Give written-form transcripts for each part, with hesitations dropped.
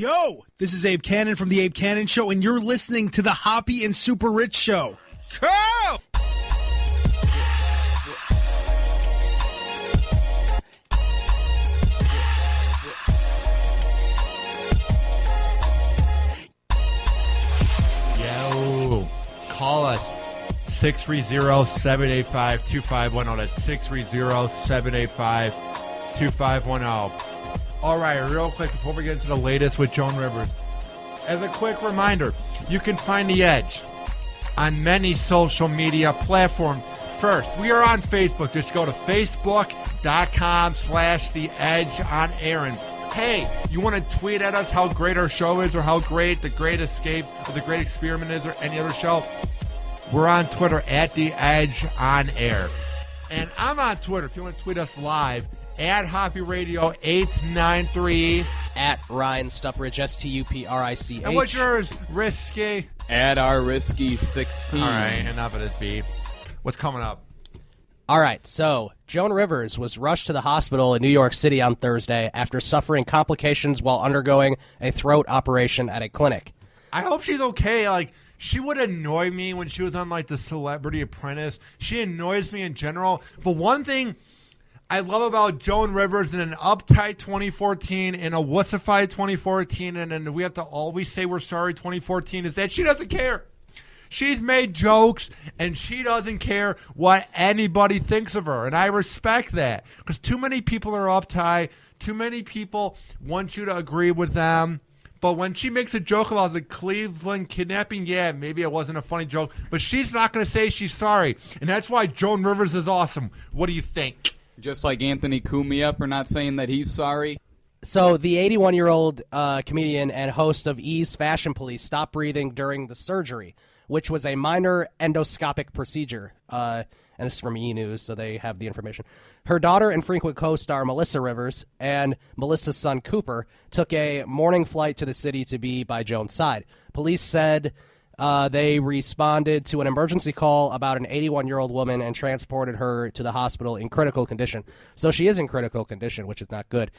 Yo, this is Abe Cannon from the Abe Cannon Show, and you're listening to the Hoppe and Super Rich Show. Go! Yo, call us 630-785-2510. That's 630-785-2510. All right, real quick before we get into the latest with Joan Rivers. As a quick reminder, you can find The Edge on many social media platforms. First, we are on Facebook. Just go to facebook.com/The Edge on Air. And hey, you want to tweet at us how great our show is or how great The Great Escape or The Great Experiment is or any other show? We're on Twitter at The Edge on Air. And I'm on Twitter if you want to tweet us live at Hoppe Radio 893. At Ryan Stuprich, STUPRICH. And what's yours, Risky? At our Risky 16. All right, enough of this beat. What's coming up? All right, so Joan Rivers was rushed to the hospital in New York City on Thursday after suffering complications while undergoing a throat operation at a clinic. I hope she's okay. Like, she would annoy me when she was on, like, The Celebrity Apprentice. She annoys me in general. But one thing I love about Joan Rivers in an uptight 2014 and a wussified 2014 and then we have to always say we're sorry 2014 is that she doesn't care. She's made jokes and she doesn't care what anybody thinks of her. And I respect that because too many people are uptight. Too many people want you to agree with them. But when she makes a joke about the Cleveland kidnapping, yeah, maybe it wasn't a funny joke. But she's not going to say she's sorry. And that's why Joan Rivers is awesome. What do you think? Just like Anthony Cumia for not saying that he's sorry. So the 81-year-old comedian and host of E's Fashion Police stopped breathing during the surgery, which was a minor endoscopic procedure. And this is from E! News, so they have the information. Her daughter and frequent co-star Melissa Rivers and Melissa's son Cooper took a morning flight to the city to be by Joan's side. Police said they responded to an emergency call about an 81-year-old woman and transported her to the hospital in critical condition. So she is in critical condition, which is not good.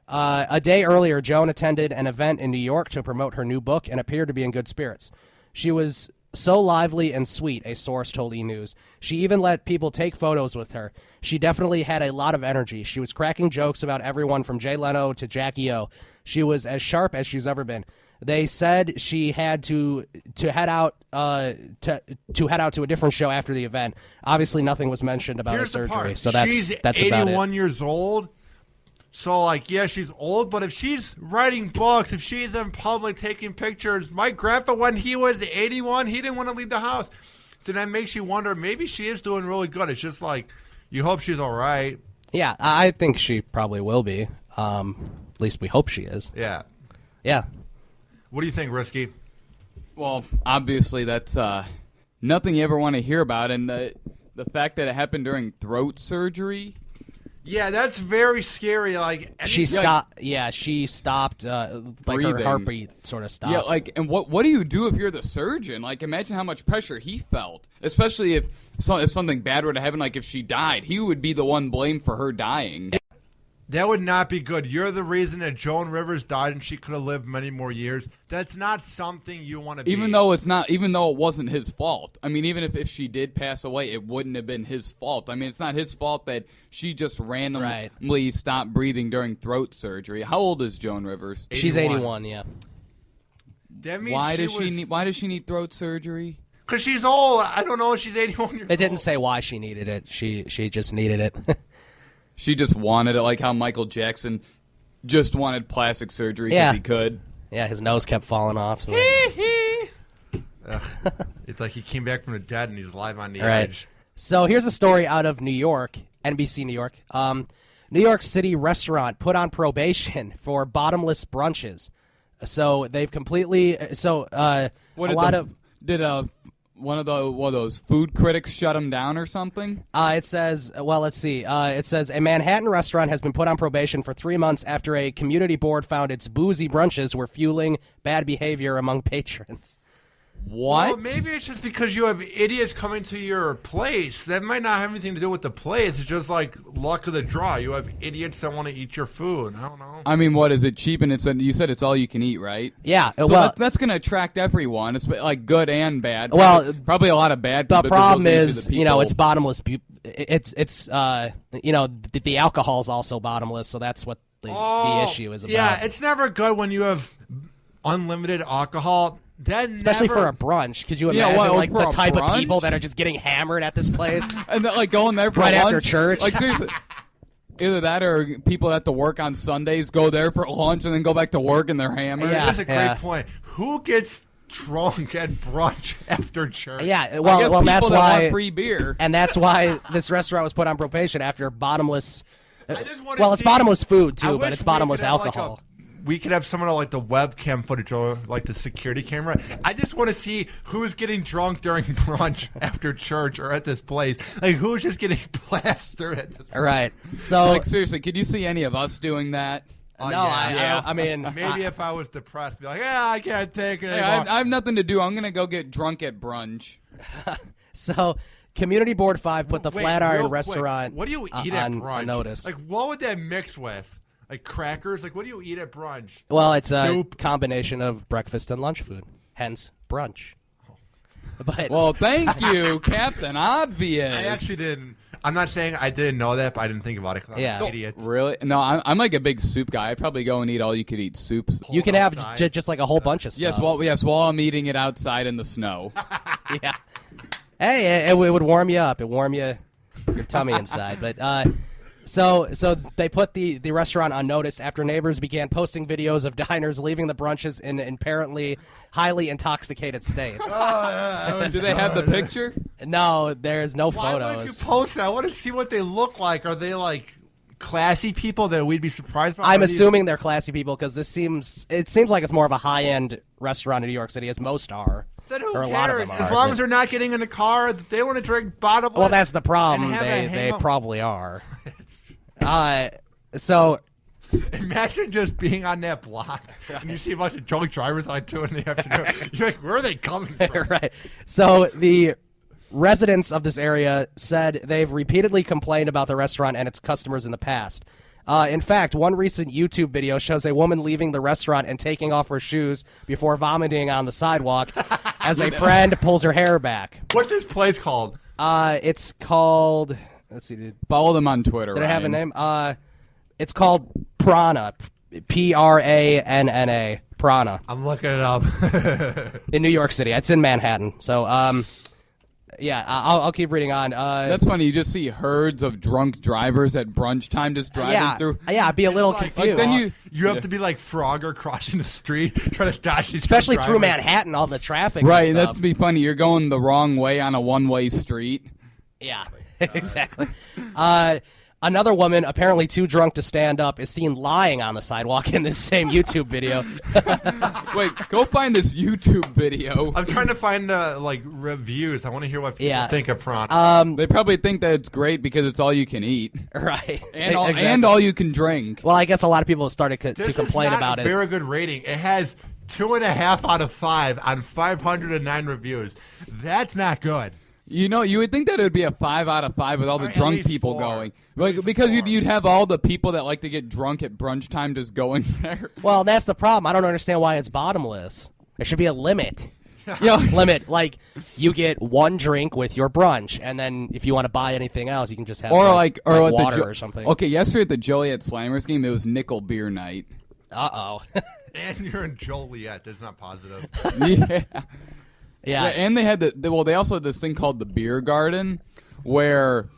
A day earlier, Joan attended an event in New York to promote her new book and appeared to be in good spirits. She was so lively and sweet, a source told E! News. She even let people take photos with her. She definitely had a lot of energy. She was cracking jokes about everyone from Jay Leno to Jackie O. She was as sharp as she's ever been. They said she had to head out to head out to a different show after the event. Obviously, nothing was mentioned about her surgery, so that's about it. She's 81 years old. So, like, yeah, she's old, but if she's writing books, if she's in public taking pictures, my grandpa, when he was 81, he didn't want to leave the house. So that makes you wonder, maybe she is doing really good. It's just like, you hope she's all right. Yeah, I think she probably will be. At least we hope she is. Yeah. Yeah. What do you think, Risky? Well, obviously that's nothing you ever want to hear about, and the fact that it happened during throat surgery. Yeah, that's very scary. Like she stopped. Yeah, she stopped. Like breathing. Her heartbeat sort of stopped. Yeah, like, and what do you do if you're the surgeon? Like, imagine how much pressure he felt, especially if something bad were to happen. Like, if she died, he would be the one blamed for her dying. That would not be good. You're the reason that Joan Rivers died and she could have lived many more years. That's not something you want to be. Even though it wasn't his fault. I mean, even if she did pass away, it wouldn't have been his fault. I mean, it's not his fault that she just randomly stopped breathing during throat surgery. How old is Joan Rivers? 81. She's 81, yeah. That means why does she need throat surgery? Because she's old. I don't know if she's 81 years old. They didn't say why she needed it. She just needed it. She just wanted it, like how Michael Jackson just wanted plastic surgery because he could. Yeah, his nose kept falling off. So it's like he came back from the dead and he's live on the edge. So here's a story out of New York, NBC New York. New York City restaurant put on probation for bottomless brunches. So they've completely One of those food critics shut him down or something? It says, let's see. It says a Manhattan restaurant has been put on probation for 3 months after a community board found its boozy brunches were fueling bad behavior among patrons. What? Well, maybe it's just because you have idiots coming to your place. That might not have anything to do with the place. It's just like luck of the draw. You have idiots that want to eat your food. I don't know. I mean, what is it cheap? And you said it's all you can eat, right? Yeah. So well, that's going to attract everyone. It's like good and bad. Well, probably a lot of bad people. The problem is, you know, it's bottomless. It's you know, the alcohol is also bottomless, so that's what the issue is about. Yeah, it's never good when you have unlimited alcohol. Especially for a brunch. Could you imagine the type of people that are just getting hammered at this place? And like going there for right lunch? After church? Like seriously. Either that or people that have to work on Sundays go there for lunch and then go back to work and they're hammered. Yeah, that's a great point. Who gets drunk at brunch after church? Yeah, well, that's that why want free beer. And that's why this restaurant was put on probation after bottomless. Well, it's bottomless food too, but it's bottomless alcohol. We could have someone like the webcam footage or like the security camera. I just want to see who's getting drunk during brunch after church or at this place. Like who's just getting plastered at this place. Right. So like seriously, could you see any of us doing that? No, yeah. I mean, maybe if I was depressed, be like, yeah, I can't take it anymore. I have nothing to do. I'm gonna go get drunk at brunch. So, Community Board 5 put the Flatiron Restaurant. What do you eat at brunch? On notice. Like, what would that mix with? Like crackers? Like, what do you eat at brunch? Well, it's a combination of breakfast and lunch food. Hence, brunch. But well, thank you, Captain Obvious. I actually didn't. I'm not saying I didn't know that, but I didn't think about it. Yeah. I'm an idiot. Really? No, I'm like a big soup guy. I'd probably go and eat all you could eat soups. You can have just like a whole bunch of stuff. Yes, while I'm eating it outside in the snow. Yeah. Hey, it would warm you up. It warm your tummy inside. But so they put the restaurant on notice after neighbors began posting videos of diners leaving the brunches in apparently highly intoxicated states. Do they have the picture? No, there's no photos. Why would you post that? I want to see what they look like. Are they like classy people that we'd be surprised by? I'm assuming they're classy people because it seems like it's more of a high-end restaurant in New York City, as most are. Then who or a cares? lot of them are. As long as they're not getting in the car, they want to drink bottomless. Well, that's the problem. They probably are. So imagine just being on that block and you see a bunch of drunk drivers like 2 in the afternoon. You're like, where are they coming from? Right. So the residents of this area said they've repeatedly complained about the restaurant and its customers in the past. In fact, one recent YouTube video shows a woman leaving the restaurant and taking off her shoes before vomiting on the sidewalk as a friend pulls her hair back. What's this place called? It's called... Let's see. Follow them on Twitter. Did I have a name? It's called Pranna. Pranna. Pranna. I'm looking it up. In New York City. It's in Manhattan. So, yeah, I'll keep reading on. That's funny. You just see herds of drunk drivers at brunch time just driving through. Yeah, I'd be a little confused. Then you have to be like Frogger crossing the street, trying to dodge these especially through Manhattan, all the traffic. Right, and that's be funny. You're going the wrong way on a one-way street. Yeah, exactly. Another woman, apparently too drunk to stand up, is seen lying on the sidewalk in this same YouTube video. Wait, go find this YouTube video. I'm trying to find like reviews. I want to hear what people think of Pranna. They probably think that it's great because it's all you can eat, right? And all you can drink. Well, I guess a lot of people started to complain about it. This is not a very good rating. It has 2.5 out of 5 on 509 reviews. That's not good. You know, you would think that it would be a 5 out of 5 with all the drunk people 4. going. Like, because you'd have all the people that like to get drunk at brunch time just going there. Well, that's the problem. I don't understand why it's bottomless. There should be a limit. Yeah. Limit. Like, you get one drink with your brunch, and then if you want to buy anything else, you can just have like water or something. Okay, yesterday at the Joliet Slammers game, it was nickel beer night. Uh-oh. And you're in Joliet. That's not positive. Yeah. Yeah, and they had they also had this thing called the beer garden, where,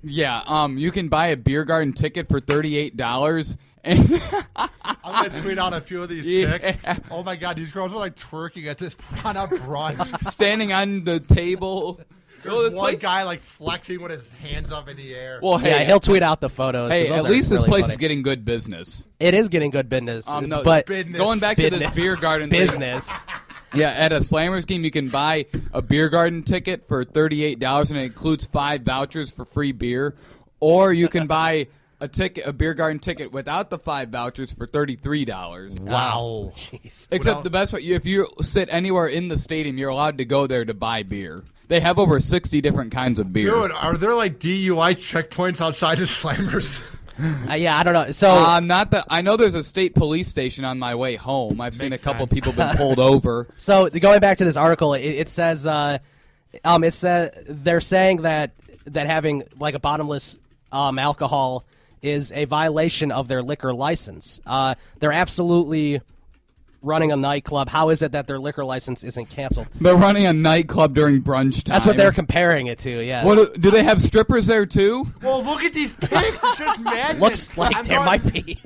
you can buy a beer garden ticket for $38. And I'm gonna tweet out a few of these pics. Oh my God, these girls are like twerking at this Pranna brunch, standing on the table. There's one guy like flexing with his hands up in the air. Well, hey, yeah, he'll tweet out the photos. Hey, at least this really place funny. is getting good business. It is getting good business. No, but going back to this beer garden business. Yeah, at a Slammers game, you can buy a beer garden ticket for $38, and it includes 5 vouchers for free beer. Or you can buy a beer garden ticket without the 5 vouchers for $33. Wow. Jeez. Except the best part, if you sit anywhere in the stadium, you're allowed to go there to buy beer. They have over 60 different kinds of beer. Dude, are there like DUI checkpoints outside of Slammers? Yeah, I don't know. So Uh, I know there's a state police station on my way home. I've seen a couple people been pulled over. So going back to this article, it says they're saying that having like a bottomless alcohol is a violation of their liquor license. They're absolutely running a nightclub. How is it that their liquor license isn't canceled? They're running a nightclub during brunch time. That's what they're comparing it to, yes. What, do they have strippers there, too? Well, look at these pics. It's just madness. Looks like there might be.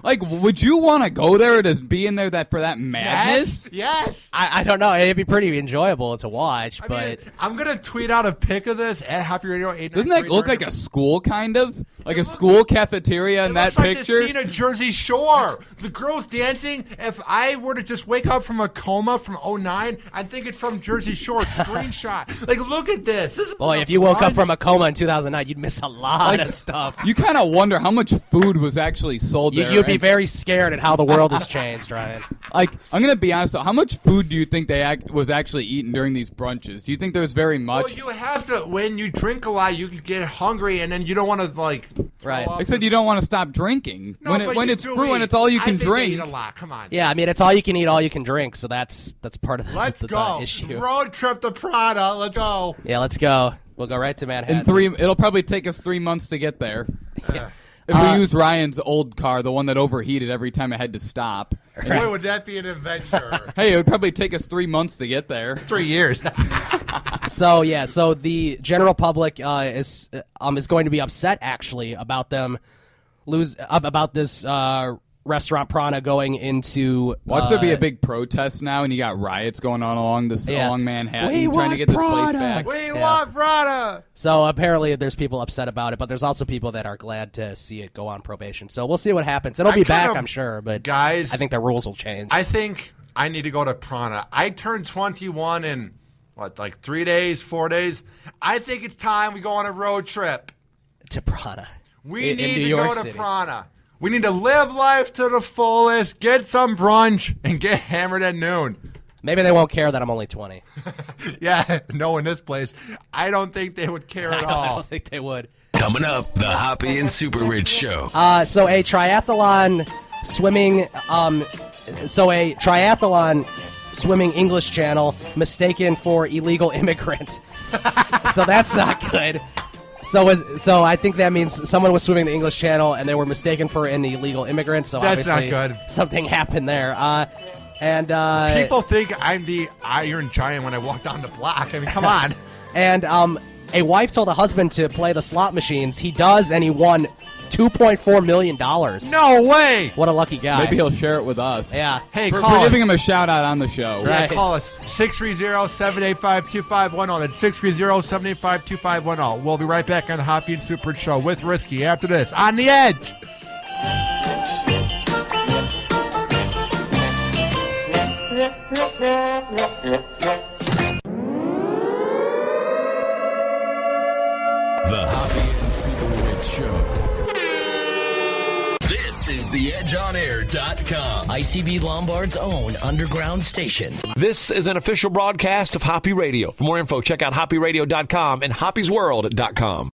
Would you want to go there to be in there for that madness? Yes. I don't know. It'd be pretty enjoyable to watch, but I'm going to tweet out a pic of this at Happy Radio 893. Doesn't that look like a school, kind of? Like a school cafeteria in that picture? Like the scene of Jersey Shore. The girls dancing. If I were to just wake up from a coma from 2009, I'd think it's from Jersey Shore. Screenshot. Like, look at this. Boy, if you woke up from a coma in 2009, you'd miss a lot of stuff. You kind of wonder how much food was actually sold there. You'd be very scared at how the world has changed, Ryan. Like, I'm going to be honest, though. How much food do you think was actually eaten during these brunches? Do you think there was very much? Well, you have to. When you drink a lot, you can get hungry, and then you don't want to, like... Right. Except you don't want to stop drinking. No, when it's fruit and it's all you can drink. Eat a lot. Come on. Yeah, I mean, it's all you can eat, all you can drink, so that's part of the issue. Road trip to Pranna. Let's go. Yeah, let's go. We'll go right to Manhattan. It'll probably take us 3 months to get there. If we use Ryan's old car, the one that overheated every time it had to stop. Boy, would that be an adventure. Hey, it would probably take us 3 months to get there. 3 years. So the general public is going to be upset actually about them about this restaurant Pranna going into. Watch there be a big protest now, and you got riots going on along Manhattan trying to get this place back. We want Pranna. So apparently there's people upset about it, but there's also people that are glad to see it go on probation. So we'll see what happens. It'll be back, I'm sure, but guys, I think the rules will change. I think I need to go to Pranna. I turned 21 in, 3 days, 4 days? I think it's time we go on a road trip. To Pranna. We need to go to Pranna. We need to live life to the fullest, get some brunch, and get hammered at noon. Maybe they won't care that I'm only 20. Yeah, no, in this place. I don't think they would care at all. I don't think they would. Coming up, the Hoppe and Super Rich Show. So a triathlon swimming English channel mistaken for illegal immigrant. So that's not good. So I think that means someone was swimming the English Channel and they were mistaken for an illegal immigrant. So that's obviously not good. Something happened there. And people think I'm the Iron Giant when I walk down the block. I mean, come on. And a wife told a husband to play the slot machines. He does, and he won $2.4 million. No way! What a lucky guy. Maybe he'll share it with us. Yeah. Hey, for call us. giving him a shout out on the show. Right. Yeah, call us 630-785-2510. That's 630-785-2510. We'll be right back on the Hoppe and Super Show with Risky after this. On the Edge. The Hoppe and Super Rich Show. This is theedgeonair.com. ICB Lombard's own underground station. This is an official broadcast of Hoppe Radio. For more info, check out hopperadio.com and hoppesworld.com.